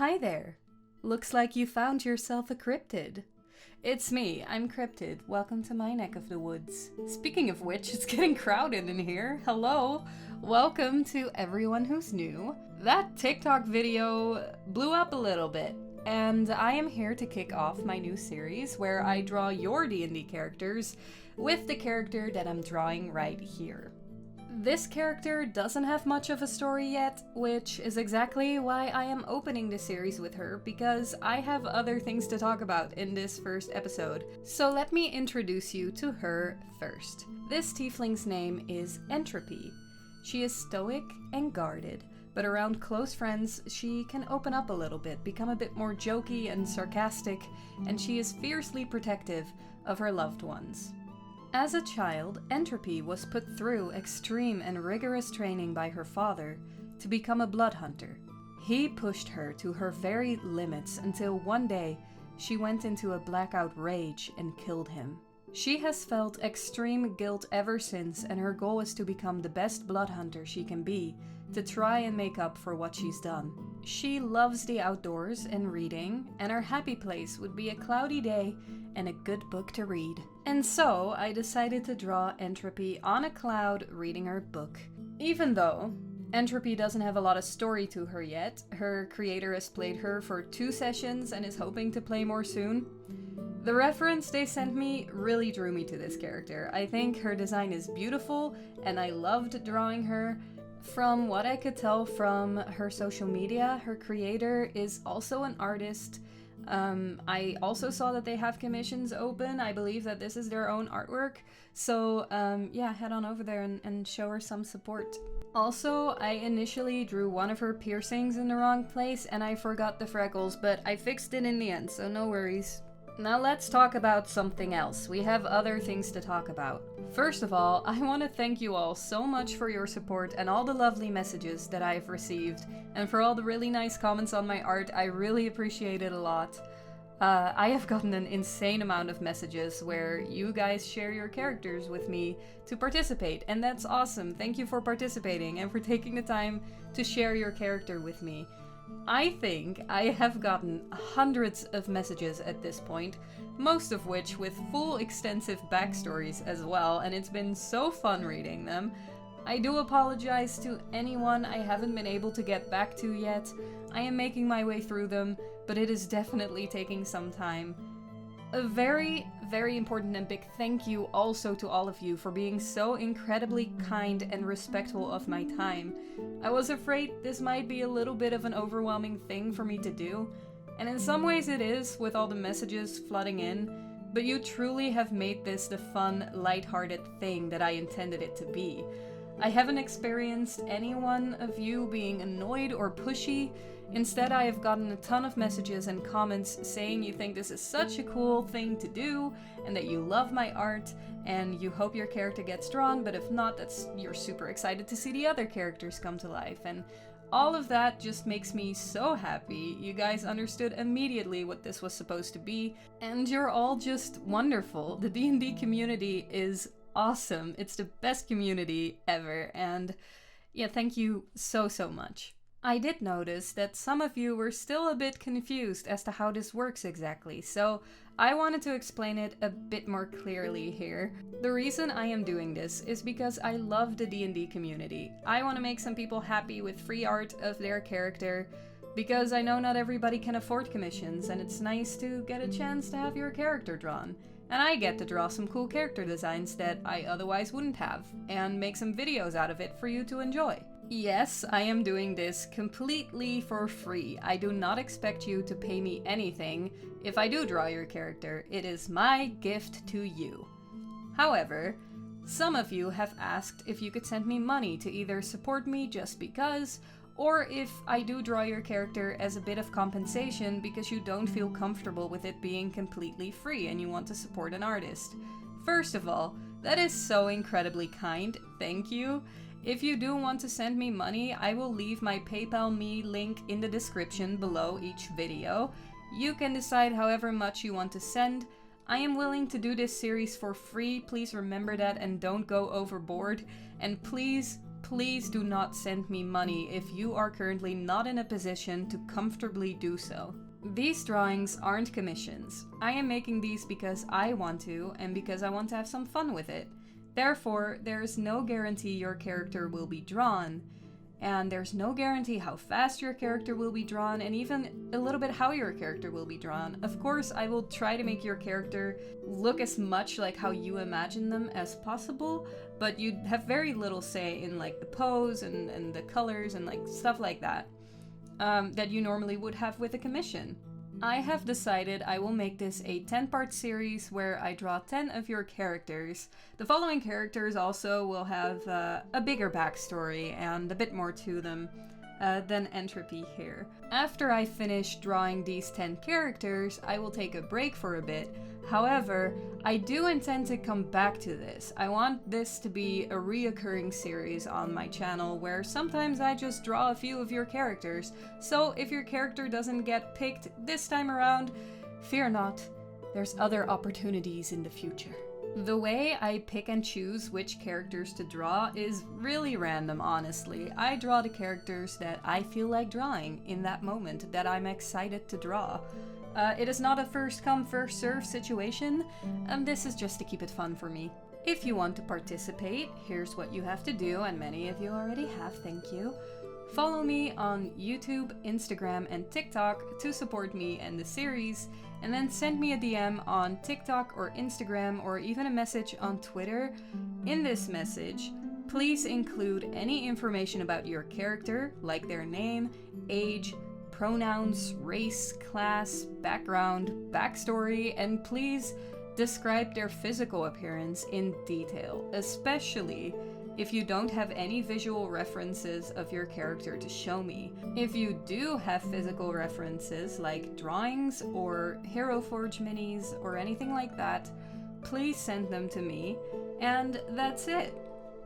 Hi there. Looks like you found yourself a cryptid. It's me, I'm Cryptid. Welcome to my neck of the woods. Speaking of which, it's getting crowded in here. Hello. Welcome to everyone who's new. That TikTok video blew up a little bit, and I am here to kick off my new series where I draw your D&D characters with the character that I'm drawing right here. This character doesn't have much of a story yet, which is exactly why I am opening the series with her, because I have other things to talk about in this first episode. So let me introduce you to her first. This tiefling's name is Entropy. She is stoic and guarded, but around close friends she can open up a little bit, become a bit more jokey and sarcastic, and she is fiercely protective of her loved ones. As a child, Entropy was put through extreme and rigorous training by her father to become a blood hunter. He pushed her to her very limits until one day she went into a blackout rage and killed him. She has felt extreme guilt ever since, and her goal is to become the best blood hunter she can be, to try and make up for what she's done. She loves the outdoors and reading, and her happy place would be a cloudy day and a good book to read. And so I decided to draw Entropy on a cloud reading her book. Even though Entropy doesn't have a lot of story to her yet, her creator has played her for 2 sessions and is hoping to play more soon. The reference they sent me really drew me to this character. I think her design is beautiful and I loved drawing her. From what I could tell from her social media, her creator is also an artist. I also saw that they have commissions open. I believe that this is their own artwork. So yeah, head on over there and show her some support. Also, I initially drew one of her piercings in the wrong place and I forgot the freckles, but I fixed it in the end, so no worries. Now let's talk about something else. We have other things to talk about. First of all, I want to thank you all so much for your support and all the lovely messages that I have received, and for all the really nice comments on my art. I really appreciate it a lot. I have gotten an insane amount of messages where you guys share your characters with me to participate, and that's awesome. Thank you for participating and for taking the time to share your character with me. I think I have gotten hundreds of messages at this point, most of which with full extensive backstories as well, and it's been so fun reading them. I do apologize to anyone I haven't been able to get back to yet. I am making my way through them, but it is definitely taking some time. A very, very important and big thank you also to all of you for being so incredibly kind and respectful of my time. I was afraid this might be a little bit of an overwhelming thing for me to do, and in some ways it is, with all the messages flooding in, but you truly have made this the fun, lighthearted thing that I intended it to be. I haven't experienced any one of you being annoyed or pushy. Instead, I have gotten a ton of messages and comments saying you think this is such a cool thing to do, and that you love my art, and you hope your character gets drawn, but if not, you're super excited to see the other characters come to life, and all of that just makes me so happy. You guys understood immediately what this was supposed to be, and you're all just wonderful. The D&D community is awesome. It's the best community ever, and yeah, thank you so much. I did notice that some of you were still a bit confused as to how this works exactly, so I wanted to explain it a bit more clearly here. The reason I am doing this is because I love the D&D community. I want to make some people happy with free art of their character, because I know not everybody can afford commissions, and it's nice to get a chance to have your character drawn. And I get to draw some cool character designs that I otherwise wouldn't have, and make some videos out of it for you to enjoy. Yes, I am doing this completely for free. I do not expect you to pay me anything if I do draw your character. It is my gift to you. However, some of you have asked if you could send me money to either support me just because, or if I do draw your character as a bit of compensation because you don't feel comfortable with it being completely free and you want to support an artist. First of all, that is so incredibly kind. Thank you. If you do want to send me money, I will leave my PayPal Me link in the description below each video. You can decide however much you want to send. I am willing to do this series for free, please remember that and don't go overboard. And please, please do not send me money if you are currently not in a position to comfortably do so. These drawings aren't commissions. I am making these because I want to, and because I want to have some fun with it. Therefore, there is no guarantee your character will be drawn, and there's no guarantee how fast your character will be drawn, and even a little bit how your character will be drawn. Of course, I will try to make your character look as much like how you imagine them as possible, but you have very little say in like the pose and the colors and like stuff like that. That you normally would have with a commission. I have decided I will make this a 10-part series where I draw 10 of your characters. The following characters also will have a bigger backstory and a bit more to them than Entropy here. After I finish drawing these 10 characters, I will take a break for a bit. However, I do intend to come back to this. I want this to be a reoccurring series on my channel where sometimes I just draw a few of your characters. So if your character doesn't get picked this time around, fear not, there's other opportunities in the future. The way I pick and choose which characters to draw is really random, honestly. I draw the characters that I feel like drawing in that moment, that I'm excited to draw. It is not a first come, first serve situation, and this is just to keep it fun for me. If you want to participate, here's what you have to do, and many of you already have, thank you. Follow me on YouTube, Instagram, and TikTok to support me and the series, and then send me a DM on TikTok or Instagram or even a message on Twitter. In this message, please include any information about your character, like their name, age, pronouns, race, class, background, backstory, and please describe their physical appearance in detail, especially if you don't have any visual references of your character to show me. If you do have physical references like drawings or Hero Forge minis or anything like that, please send them to me, and that's it.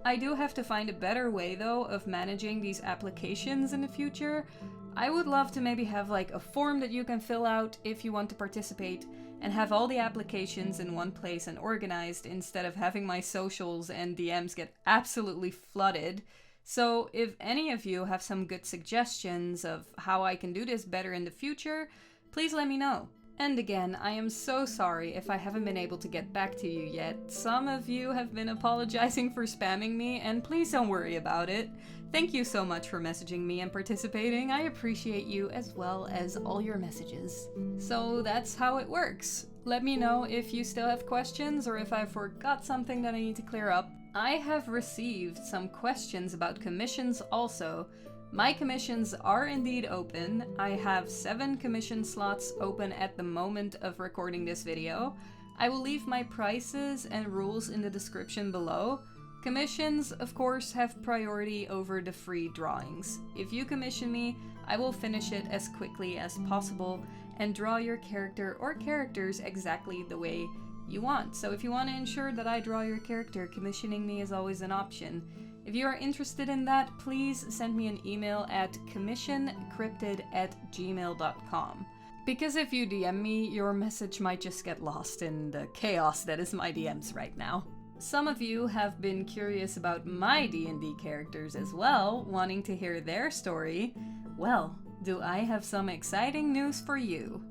I do have to find a better way though of managing these applications in the future. I would love to maybe have like a form that you can fill out if you want to participate and have all the applications in one place and organized instead of having my socials and DMs get absolutely flooded. So if any of you have some good suggestions of how I can do this better in the future, please let me know. And again, I am so sorry if I haven't been able to get back to you yet. Some of you have been apologizing for spamming me, and please don't worry about it. Thank you so much for messaging me and participating. I appreciate you as well as all your messages. So that's how it works. Let me know if you still have questions or if I forgot something that I need to clear up. I have received some questions about commissions also. My commissions are indeed open. I have 7 commission slots open at the moment of recording this video. I will leave my prices and rules in the description below. Commissions, of course, have priority over the free drawings. If you commission me, I will finish it as quickly as possible and draw your character or characters exactly the way you want. So if you want to ensure that I draw your character, commissioning me is always an option. If you are interested in that, please send me an email at commissioncryptid@gmail.com. Because if you DM me, your message might just get lost in the chaos that is my DMs right now. Some of you have been curious about my D&D characters as well, wanting to hear their story. Well, do I have some exciting news for you.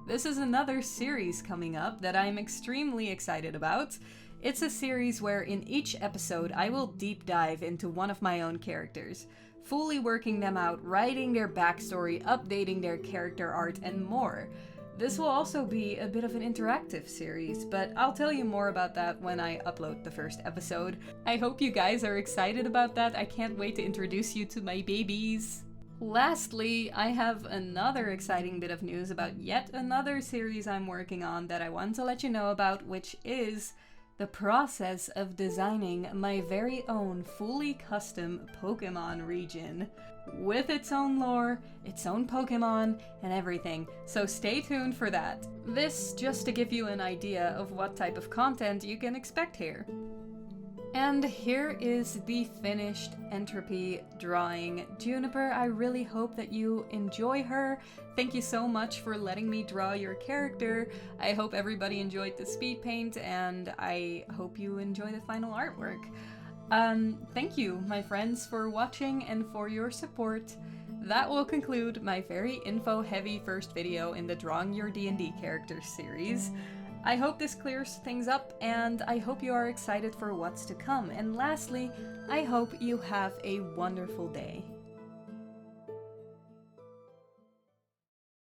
This is another series coming up that I'm extremely excited about. It's a series where in each episode I will deep dive into one of my own characters, fully working them out, writing their backstory, updating their character art, and more. This will also be a bit of an interactive series, but I'll tell you more about that when I upload the first episode. I hope you guys are excited about that. I can't wait to introduce you to my babies. Lastly, I have another exciting bit of news about yet another series I'm working on that I want to let you know about, which is the process of designing my very own fully custom Pokemon region with its own lore, its own Pokemon, and everything. So stay tuned for that. This just to give you an idea of what type of content you can expect here. And here is the finished Entropy drawing. Juniper, I really hope that you enjoy her. Thank you so much for letting me draw your character. I hope everybody enjoyed the speed paint, and I hope you enjoy the final artwork. Thank you, my friends, for watching and for your support. That will conclude my very info-heavy first video in the Drawing Your D&D Characters series. I hope this clears things up, and I hope you are excited for what's to come. And lastly, I hope you have a wonderful day.